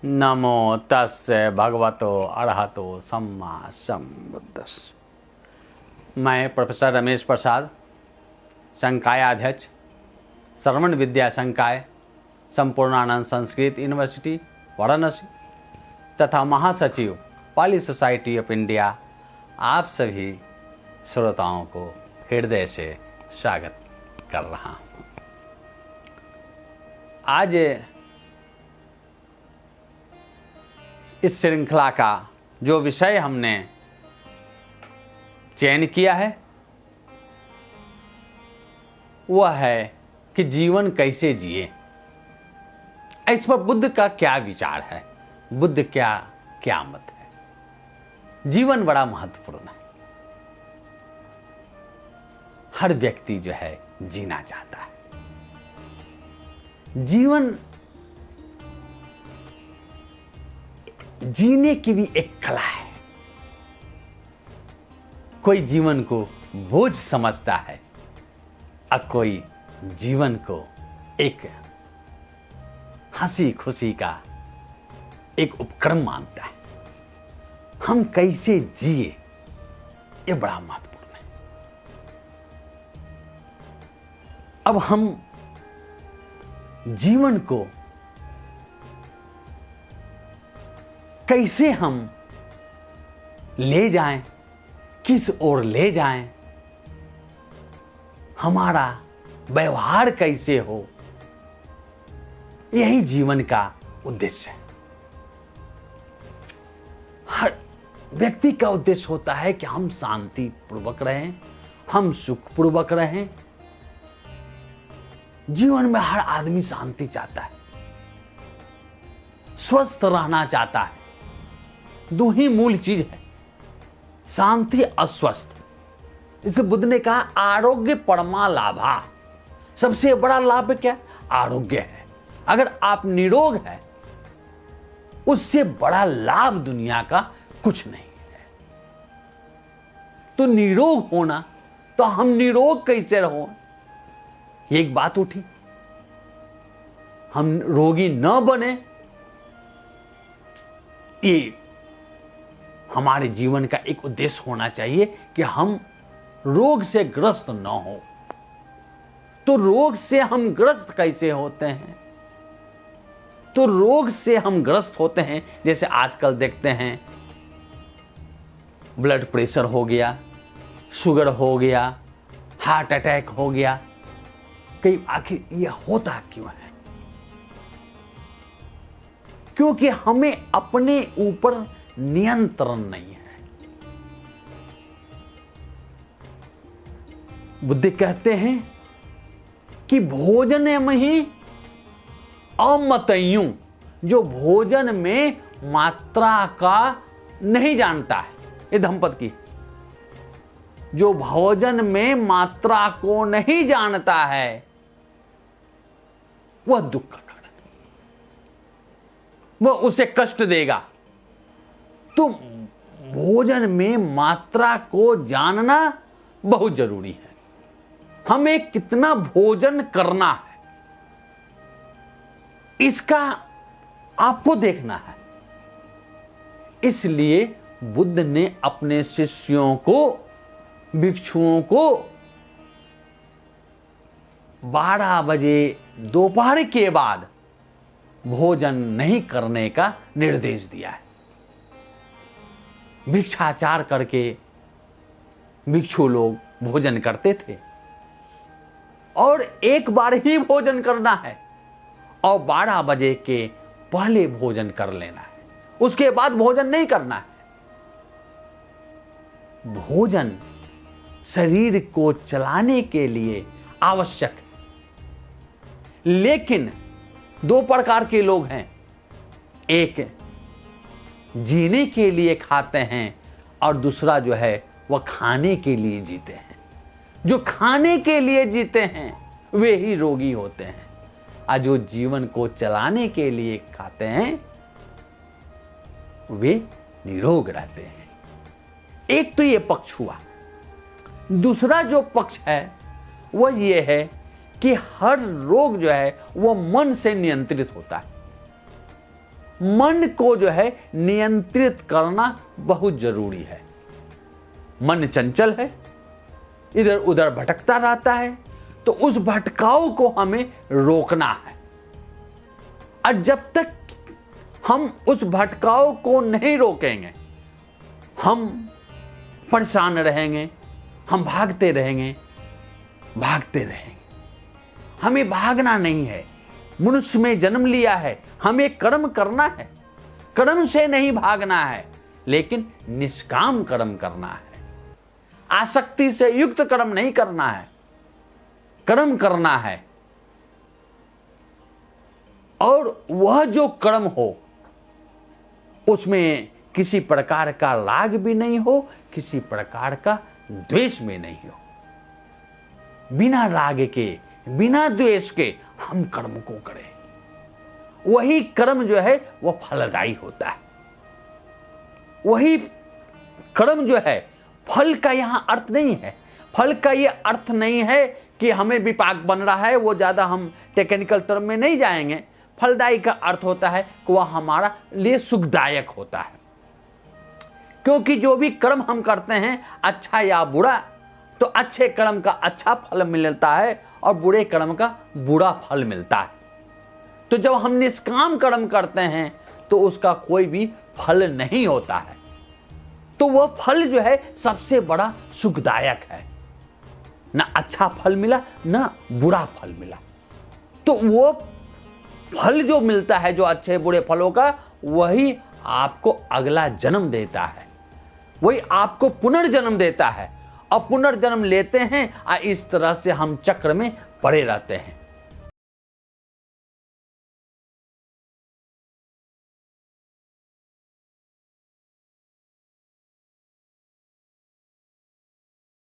नमो तस्य भगवतो अरहतो सम्मा सम्बुद्धस्स। मैं प्रोफेसर रमेश प्रसाद, संकाय अध्यक्ष, श्रवण विद्या संकाय, संपूर्णानंद संस्कृत यूनिवर्सिटी वाराणसी तथा महासचिव पाली सोसाइटी ऑफ इंडिया, आप सभी श्रोताओं को हृदय से स्वागत कर रहा हूँ। आज इस श्रृंखला का जो विषय हमने चयन किया है वह है कि जीवन कैसे जिए। इस पर बुद्ध का क्या विचार है, बुद्ध क्या मत है। जीवन बड़ा महत्वपूर्ण है। हर व्यक्ति जो है जीना चाहता है। जीवन जीने की भी एक कला है। कोई जीवन को बोझ समझता है और कोई जीवन को एक हंसी खुशी का एक उपक्रम मानता है। हम कैसे जिए ये बड़ा महत्वपूर्ण है। अब हम जीवन को कैसे हम ले जाएं, किस ओर ले जाएं, हमारा व्यवहार कैसे हो, यही जीवन का उद्देश्य है। हर व्यक्ति का उद्देश्य होता है कि हम शांति पूर्वक रहें, हम सुख पूर्वक रहें। जीवन में हर आदमी शांति चाहता है, स्वस्थ रहना चाहता है। दो ही मूल चीज है, शांति और स्वस्थ। इसे बुद्ध ने कहा आरोग्य परमा लाभा। सबसे बड़ा लाभ क्या? आरोग्य है। अगर आप निरोग हैं उससे बड़ा लाभ दुनिया का कुछ नहीं है। तो निरोग होना, तो हम निरोग कैसे रहो? एक बात उठी, हम रोगी न बने, ये हमारे जीवन का एक उद्देश्य होना चाहिए कि हम रोग से ग्रस्त न हो। तो रोग से हम ग्रस्त कैसे होते हैं? तो रोग से हम ग्रस्त होते हैं, जैसे आजकल देखते हैं ब्लड प्रेशर हो गया, शुगर हो गया, हार्ट अटैक हो गया। कई आखिर यह होता क्यों है? क्योंकि हमें अपने ऊपर नियंत्रण नहीं है। बुद्ध कहते हैं कि भोजन में ही अमतयु, जो भोजन में मात्रा का नहीं जानता है, ये धम्पद की, जो भोजन में मात्रा को नहीं जानता है वह दुख का कारण है, वह उसे कष्ट देगा। तो भोजन में मात्रा को जानना बहुत जरूरी है। हमें कितना भोजन करना है इसका आपको देखना है। इसलिए बुद्ध ने अपने शिष्यों को, भिक्षुओं को 12 बजे दोपहर के बाद भोजन नहीं करने का निर्देश दिया है। भिक्षाचार करके भिक्षु लोग भोजन करते थे और एक बार ही भोजन करना है और 12 बजे के पहले भोजन कर लेना है, उसके बाद भोजन नहीं करना है। भोजन शरीर को चलाने के लिए आवश्यक है। लेकिन दो प्रकार के लोग हैं, एक जीने के लिए खाते हैं और दूसरा जो है वह खाने के लिए जीते हैं। जो खाने के लिए जीते हैं वे ही रोगी होते हैं, और जो जीवन को चलाने के लिए खाते हैं वे निरोग रहते हैं। एक तो ये पक्ष हुआ। दूसरा जो पक्ष है वह ये है कि हर रोग जो है वह मन से नियंत्रित होता है। मन को जो है नियंत्रित करना बहुत जरूरी है। मन चंचल है, इधर उधर भटकता रहता है, तो उस भटकाव को हमें रोकना है। और जब तक हम उस भटकाव को नहीं रोकेंगे, हम परेशान रहेंगे, हम भागते रहेंगे। हमें भागना नहीं है। मनुष्य में जन्म लिया है, हमें कर्म करना है। कर्म से नहीं भागना है, लेकिन निष्काम कर्म करना है। आसक्ति से युक्त कर्म नहीं करना है, कर्म करना है। और वह जो कर्म हो उसमें किसी प्रकार का राग भी नहीं हो, किसी प्रकार का द्वेष भी नहीं हो। बिना राग के, बिना द्वेष के हम कर्म को करें, वही कर्म जो है वह फलदायी होता है। वही कर्म जो है, फल का यहां अर्थ नहीं है। फल का यह अर्थ नहीं है कि हमें विपाक बन रहा है, वो ज्यादा हम टेक्निकल टर्म में नहीं जाएंगे। फलदायी का अर्थ होता है कि वह हमारा लिए सुखदायक होता है। क्योंकि जो भी कर्म हम करते हैं, अच्छा या बुरा, तो अच्छे कर्म का अच्छा फल मिलता है और बुरे कर्म का बुरा फल मिलता है। तो जब हम निष्काम कर्म करते हैं तो उसका कोई भी फल नहीं होता है। तो वह फल जो है सबसे बड़ा सुखदायक है। ना अच्छा फल मिला, ना बुरा फल मिला। तो वो फल जो मिलता है, जो अच्छे बुरे फलों का, वही आपको अगला जन्म देता है, वही आपको पुनर्जन्म देता है। और पुनर्जन्म लेते हैं और इस तरह से हम चक्र में पड़े रहते हैं।